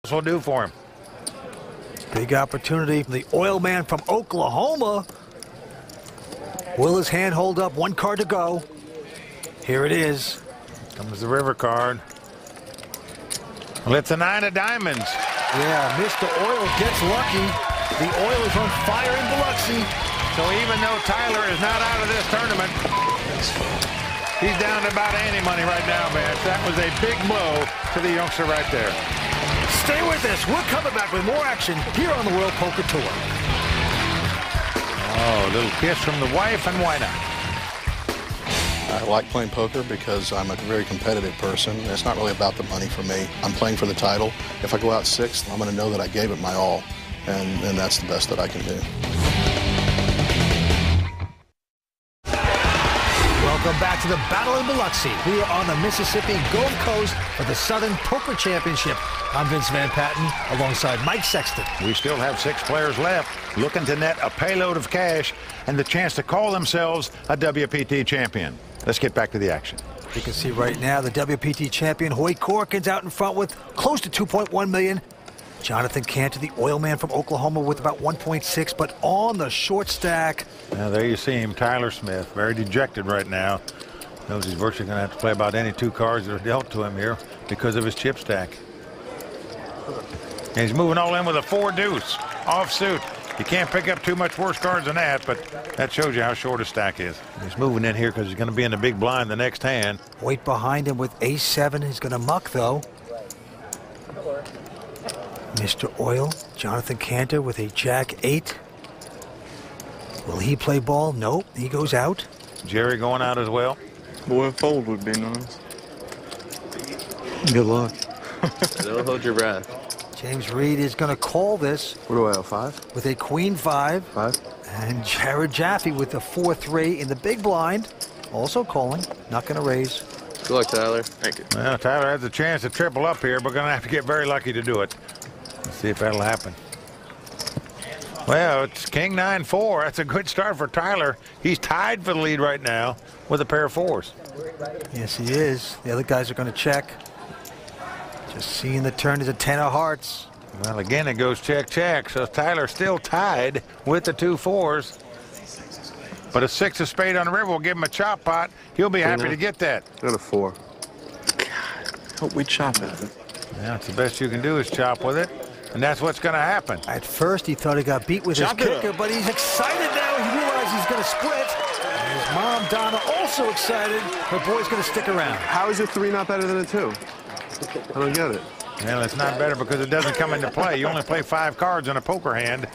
This will do for him. Big opportunity from the oil man from Oklahoma. Will his hand hold up? One card to go. Here it is. Comes the river card. Well, it's a 9 of diamonds. Yeah, Mr. Oil gets lucky. The oil is on fire in Biloxi. So even though Tyler is not out of this tournament, he's down to about ante money right now, Vance. That was a big blow to the youngster right there. Stay with us. We're coming back with more action here on the World Poker Tour. Oh, a little kiss from the wife, and why not? I like playing poker because I'm a very competitive person. It's not really about the money for me. I'm playing for the title. If I go out sixth, I'm going to know that I gave it my all, and that's the best that I can do. Welcome back to the Battle in Biloxi. We are on the Mississippi Gulf Coast for the Southern Poker Championship. I'm Vince Van Patten alongside Mike Sexton. We still have 6 players left looking to net a payload of cash and the chance to call themselves a WPT champion. Let's get back to the action. You can see right now the WPT champion Hoyt Corkins out in front with close to $2.1 million. Johnathan Kantor, the oil man from Oklahoma, with about 1.6, but on the short stack. Now there you see him, Tyler Smith, very dejected right now. Knows he's virtually going to have to play about any 2 cards that are dealt to him here because of his chip stack. And he's moving all in with a 4 deuce offsuit. You can't pick up too much worse cards than that, but that shows you how short his stack is. He's moving in here because he's going to be in the big blind the next hand. Hoyt behind him with ace-7. He's going to muck, though. Mr. Oil, Johnathan Kantor with a jack-8. Will he play ball? Nope, he goes out. Jerry going out as well. Boy, a fold would be nice. Good luck. Don't hold your breath. James Reed is going to call this. What do I have, 5? With a queen-5. 5. And Jarad Jaffee with the 4-3 in the big blind. Also calling, not going to raise. Good luck, Tyler. Thank you. Well, Tyler has a chance to triple up here, but going to have to get very lucky to do it. Let's see if that'll happen. Well, it's King 9-4. That's a good start for Tyler. He's tied for the lead right now with a pair of 4s. Yes, he is. The other guys are going to check. Just seeing the turn is a 10 of hearts. Well, again, it goes check, check. So Tyler's still tied with the 2 4s. But a 6 of spade on the river will give him a chop pot. He'll be happy to get that. Got a 4. God, hope we chop it. Yeah, it's the best you can do is chop with it. And that's what's going to happen. At first, he thought he got beat with his kicker, but he's excited now. He realizes he's going to split. And his mom, Donna, also excited. Her boy's going to stick around. How is a 3 not better than a 2? I don't get it. Well, it's not better because it doesn't come into play. You only play 5 cards in a poker hand.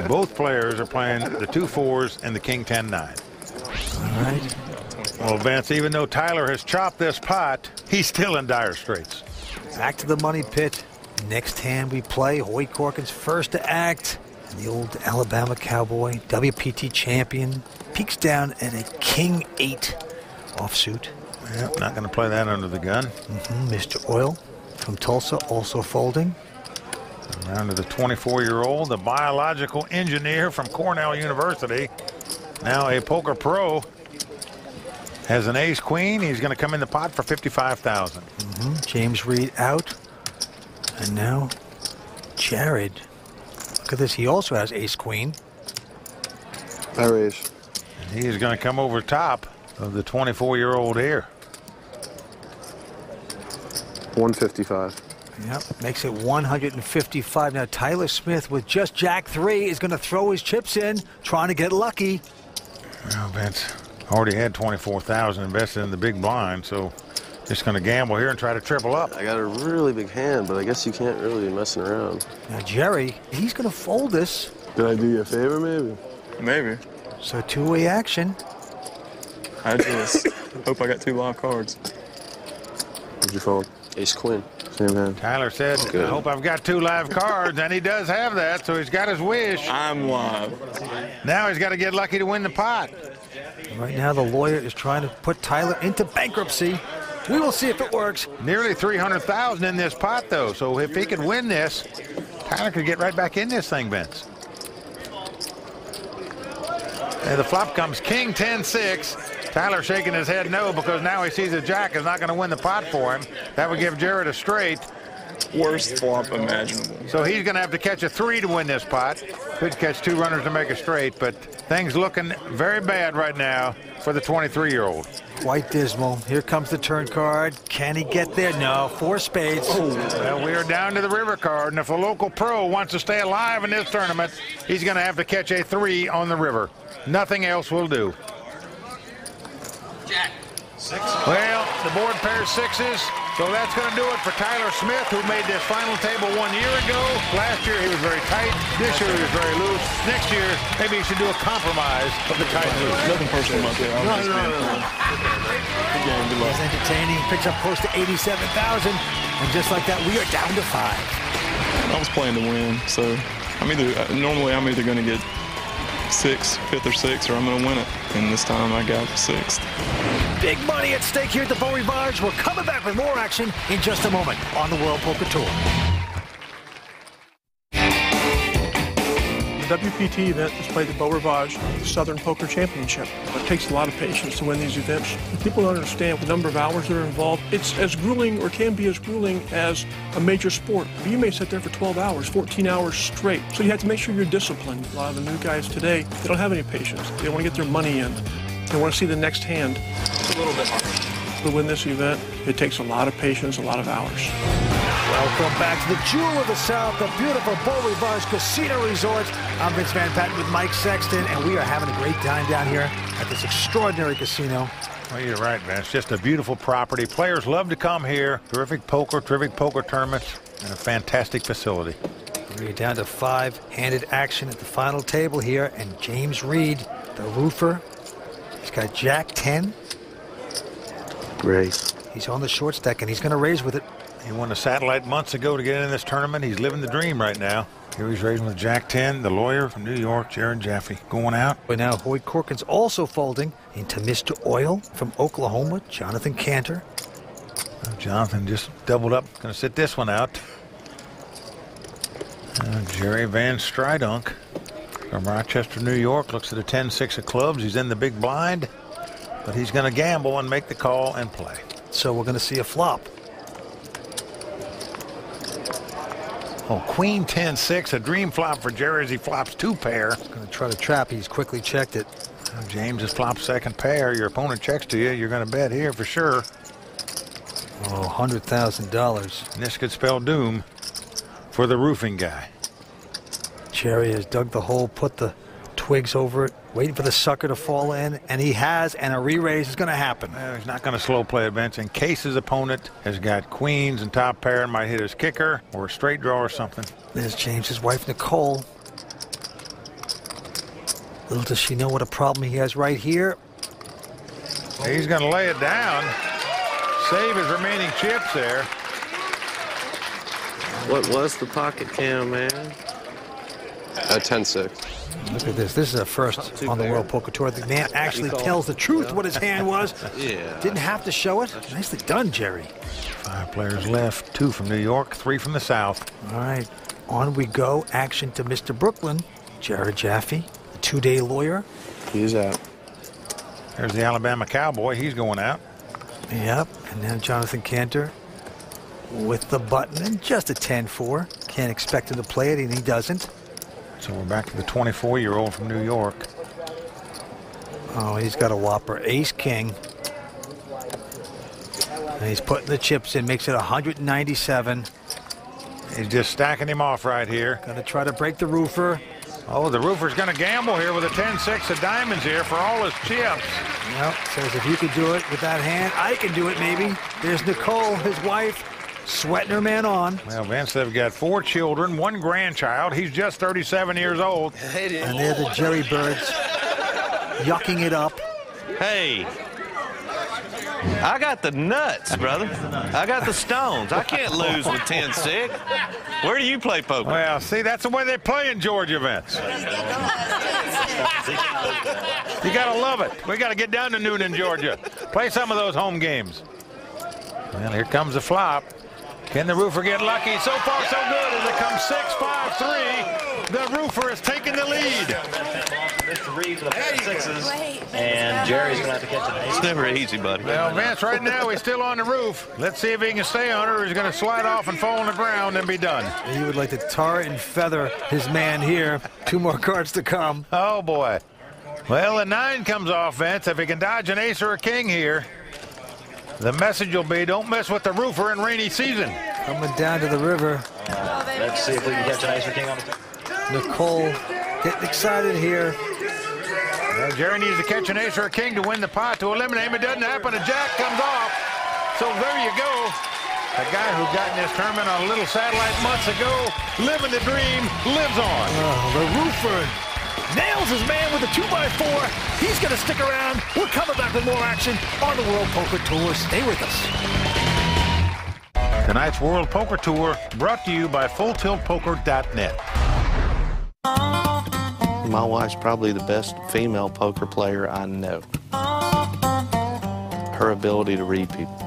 Both players are playing the 2 4s and the King 10-9. All right. Well, Vince, even though Tyler has chopped this pot, he's still in dire straits. Back to the money pit. Next hand we play, Hoyt Corkins first to act. The old Alabama Cowboy, WPT champion, peaks down at a King 8 offsuit. Yep, not going to play that under the gun. Mr. Oil from Tulsa also folding. Down to the 24-year-old, the biological engineer from Cornell University. Now a poker pro. Has an ace-queen. He's going to come in the pot for $55,000. James Reed out. And now Jarad. Look at this. He also has ace-queen. I raise. And he is going to come over top of the 24-year-old here. 155. Yep, makes it 155. Now Tyler Smith with just jack-3 is going to throw his chips in, trying to get lucky. Well, Vince already had $24,000 invested in the big blind, so just going to gamble here and try to triple up. I got a really big hand, but I guess you can't really be messing around. Now Jerry, he's going to fold this. Did I do you a favor, maybe? Maybe. So two-way action. I just hope I got 2 live cards. What'd you fold? Ace-queen. Same hand. Tyler said, I hope I've got 2 live cards, and he does have that, so he's got his wish. I'm live. Now he's got to get lucky to win the pot. Right now the lawyer is trying to put Tyler into bankruptcy. We will see if it works. Nearly $300,000 in this pot, though, so if he could win this, Tyler could get right back in this thing, Vince. And the flop comes King 10-6. Tyler shaking his head no, because now he sees a jack is not going to win the pot for him. That would give Jarad a straight. worst flop imaginable. So he's going to have to catch a 3 to win this pot. Could catch 2 runners to make a straight, but things looking very bad right now for the 23-year-old. Quite dismal. Here comes the turn card. Can he get there? No. 4 spades. Well, we are down to the river card, and if a local pro wants to stay alive in this tournament, he's going to have to catch a 3 on the river. Nothing else will do. Well, the board pairs 6s, so that's going to do it for Tyler Smith, who made this final table 1 year ago. Last year, he was very tight. This year, he was very loose. Next year, maybe he should do a compromise of the tight and loose. Nothing personal about that. It's entertaining. Picks up close to 87,000. And just like that, we are down to 5. I was playing to win, so normally I'm either going to get 5th or 6th, or I'm going to win it. And this time I got 6th. Big money at stake here at the Beau Rivage. We're coming back with more action in just a moment on the World Poker Tour. The WPT event is played at Beau Rivage, the Southern Poker Championship. It takes a lot of patience to win these events. People don't understand the number of hours that are involved. It's as grueling, or can be as grueling, as a major sport. You may sit there for 12 hours, 14 hours straight. So you have to make sure you're disciplined. A lot of the new guys today, they don't have any patience. They want to get their money in. They want to see the next hand. It's a little bit hard. To win this event, it takes a lot of patience, a lot of hours. Welcome back to the jewel of the South, the beautiful Beau Rivage Casino Resort. I'm Vince Van Patten with Mike Sexton, and we are having a great time down here at this extraordinary casino. Well, you're right, man. It's just a beautiful property. Players love to come here. Terrific poker tournaments, and a fantastic facility. We're down to 5-handed action at the final table here, and James Reed, the roofer, he's got Jack 10. Raise. He's on the short stack, and he's going to raise with it. He won a satellite months ago to get in this tournament. He's living the dream right now. Here he's raising with Jack 10, the lawyer from New York, Jarad Jaffee, going out. But now Hoyt Corkins also folding into Mr. Oil from Oklahoma, Johnathan Kantor. Johnathan just doubled up, going to sit this one out. Jerry Van Strydonck from Rochester, New York, looks at a 10-6 of clubs. He's in the big blind, but he's going to gamble and make the call and play. So we're going to see a flop. Oh, Queen 10-6, a dream flop for Jerry as he flops 2 pair. Going to try to trap. He's quickly checked it. James has flopped 2nd pair. Your opponent checks to you. You're going to bet here for sure. Oh, $100,000. And this could spell doom for the roofing guy. Jerry has dug the hole, put the twigs over it, waiting for the sucker to fall in, and he has, and a re-raise is going to happen. Well, he's not going to slow play advance in case his opponent has got queens and top pair and might hit his kicker or a straight draw or something. There's James's wife, Nicole. Little does she know what a problem he has right here. He's going to lay it down, save his remaining chips there. What was the pocket cam, man? 10-6. Look at this. This is a first on the World Poker Tour. The man actually tells the truth what his hand was. Yeah. Didn't have to show it. Nicely done, Jerry. 5 players left, 2 from New York, 3 from the South. All right, on we go. Action to Mr. Brooklyn, Jarad Jaffee, the 2-day lawyer. He's out. There's the Alabama Cowboy. He's going out. Yep, and now Johnathan Kantor with the button and just a 10-4. Can't expect him to play it, and he doesn't. So we're back to the 24-year-old from New York. Oh, he's got a whopper. Ace-King. And he's putting the chips in, makes it 197. He's just stacking him off right here. Gonna try to break the roofer. Oh, the roofer's going to gamble here with a 10-6 of diamonds here for all his chips. Yep, says if you could do it with that hand, I can do it maybe. There's Nicole, his wife, sweating her man on. Well, Vince, they've got 4 children, 1 grandchild. He's just 37 years old. And they're the Jerry Birds, yucking it up. Hey, I got the nuts, brother. I got the stones. I can't lose with 10-6. Where do you play poker? Well, see, that's the way they play in Georgia, Vince. You got to love it. We got to get down to noon in Georgia. Play some of those home games. Well, here comes the flop. Can the roofer get lucky? So far, so good. As it comes 6-5-3, the roofer is taking the lead. 3 for the sixes, and Jerry's going to have to catch an ace. It's never easy, buddy. Well, Vince, right now he's still on the roof. Let's see if he can stay on it, or he's going to slide off and fall on the ground and be done. He would like to tar and feather his man here. 2 more cards to come. Oh, boy. Well, a 9 comes off, Vince. If he can dodge an ace or a king here, the message will be, don't mess with the roofer in rainy season. Coming down to the river. Let's see if we can catch an ace or king on the table. Nicole getting excited here. Well, Jerry needs to catch an ace or a king to win the pot to eliminate him. It doesn't happen. A jack comes off. So there you go. A guy who got in this tournament on a little satellite months ago, living the dream, lives on. Oh, the roofer nails his man with a 2x4. He's going to stick around. We're coming back with more action on the World Poker Tour. Stay with us. Tonight's World Poker Tour brought to you by FullTiltPoker.net. My wife's probably the best female poker player I know. Her ability to read people,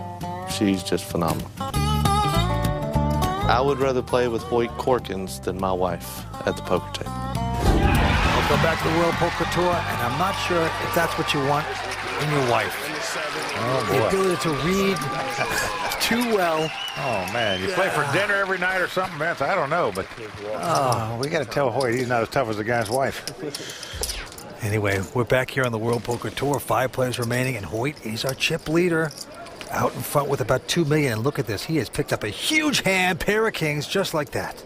she's just phenomenal. I would rather play with Hoyt Corkins than my wife at the poker table. Welcome back to the World Poker Tour, and I'm not sure if that's what you want in your wife. Oh, The boy. ability to read too well. Oh, man. You play for dinner every night or something, Vince? I don't know, but we got to tell Hoyt he's not as tough as the guy's wife. Anyway, we're back here on the World Poker Tour. 5 players remaining, and Hoyt is our chip leader. Out in front with about $2 million. And look at this. He has picked up a huge hand, pair of kings, just like that.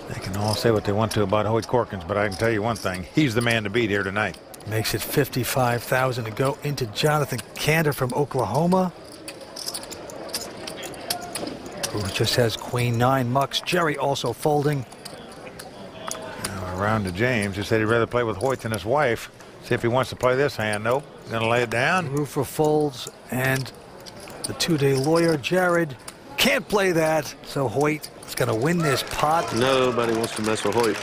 They can all say what they want to about Hoyt Corkins, but I can tell you one thing. He's the man to beat here tonight. Makes it $55,000 to go into Johnathan Kantor from Oklahoma, who just has Queen 9 mucks. Jerry also folding. Now around to James, who said he'd rather play with Hoyt than his wife. See if he wants to play this hand. Nope. Gonna lay it down. Roofer folds, and the 2-day lawyer, Jarad, can't play that. So Hoyt is going to win this pot. Nobody wants to mess with Hoyt.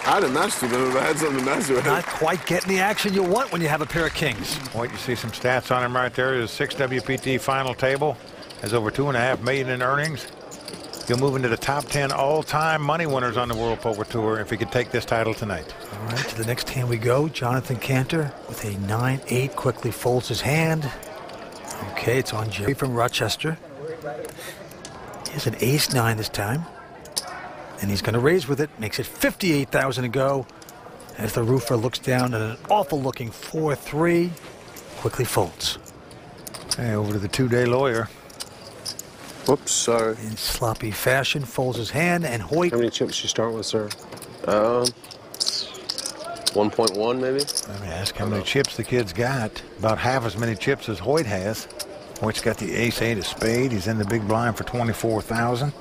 I'd have messed with him if I had something to mess with. Not quite getting the action you want when you have a pair of kings. Hoyt, you see some stats on him right there. His 6 WPT final table. Has over $2.5 million in earnings. He'll move into the top 10 all-time money winners on the World Poker Tour if he could take this title tonight. All right, to the next hand we go. Johnathan Kantor with a 9-8 quickly folds his hand. Okay, it's on Jerry from Rochester. He has an ace-9 this time. And he's going to raise with it. Makes it $58,000 to go. As the roofer looks down at an awful-looking 4-3. Quickly folds. Hey, over to the 2-day lawyer. Whoops, sorry. In sloppy fashion, folds his hand, and Hoyt. How many chips you start with, sir? 1.1 maybe. Let me ask how many chips the kid's got. About half as many chips as Hoyt has. Hoyt's got the ace-8 of spade. He's in the big blind for $24,000.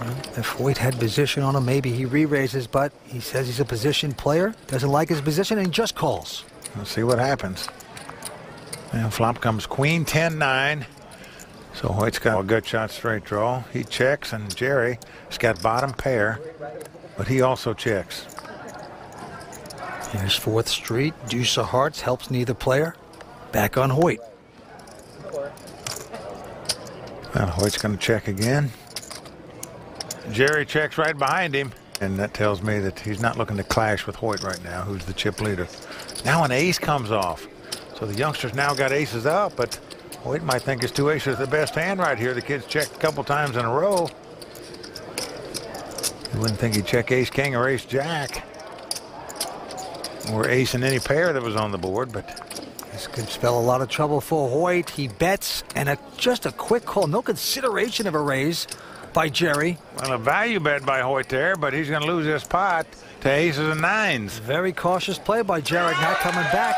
Well, if Hoyt had position on him, maybe he re-raises, but he says he's a position player, doesn't like his position, and just calls. Let's see what happens. And flop comes Queen 10-9. So Hoyt's got a good shot straight draw. He checks, and Jerry has got bottom pair, but he also checks. Here's 4th Street. Deuce of hearts helps neither player. Back on Hoyt. Well, Hoyt's going to check again. Jerry checks right behind him, and that tells me that he's not looking to clash with Hoyt right now, who's the chip leader. Now an ace comes off. So the youngsters now got aces up, but Hoyt might think his 2 aces is the best hand right here. The kid's checked a couple times in a row. You wouldn't think he'd check ace-king or ace-jack. Or ace in any pair that was on the board, but this could spell a lot of trouble for Hoyt. He bets, and just a quick call. No consideration of a raise by Jerry. Well, a value bet by Hoyt there, but he's going to lose this pot to aces and 9s. Very cautious play by Jarad, not coming back.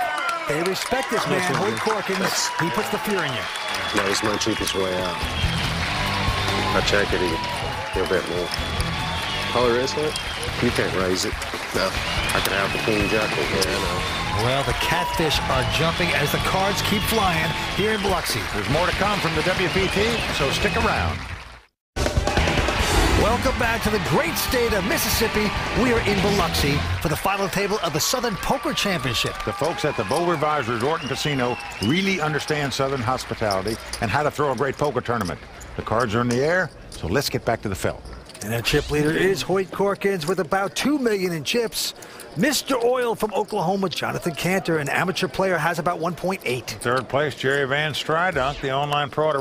They respect this man, Hoyt Corkins. He puts the fear in you. No, he's my cheapest way out. If I check it, he'll bet more. Color is it? You can't raise it. No, I can have the King Jack. Yeah, I know. Well, the catfish are jumping as the cards keep flying here in Biloxi. There's more to come from the WPT, so stick around. Welcome back to the great state of Mississippi. We are in Biloxi for the final table of the Southern Poker Championship. The folks at the Beau Rivage Resort and Casino really understand Southern hospitality and how to throw a great poker tournament. The cards are in the air, so let's get back to the felt. And our chip leader is Hoyt Corkins with about $2 million in chips. Mr. Oil from Oklahoma, Johnathan Kantor, an amateur player, has about 1.8. Third place, Jerry Van Strydonck, the online pro.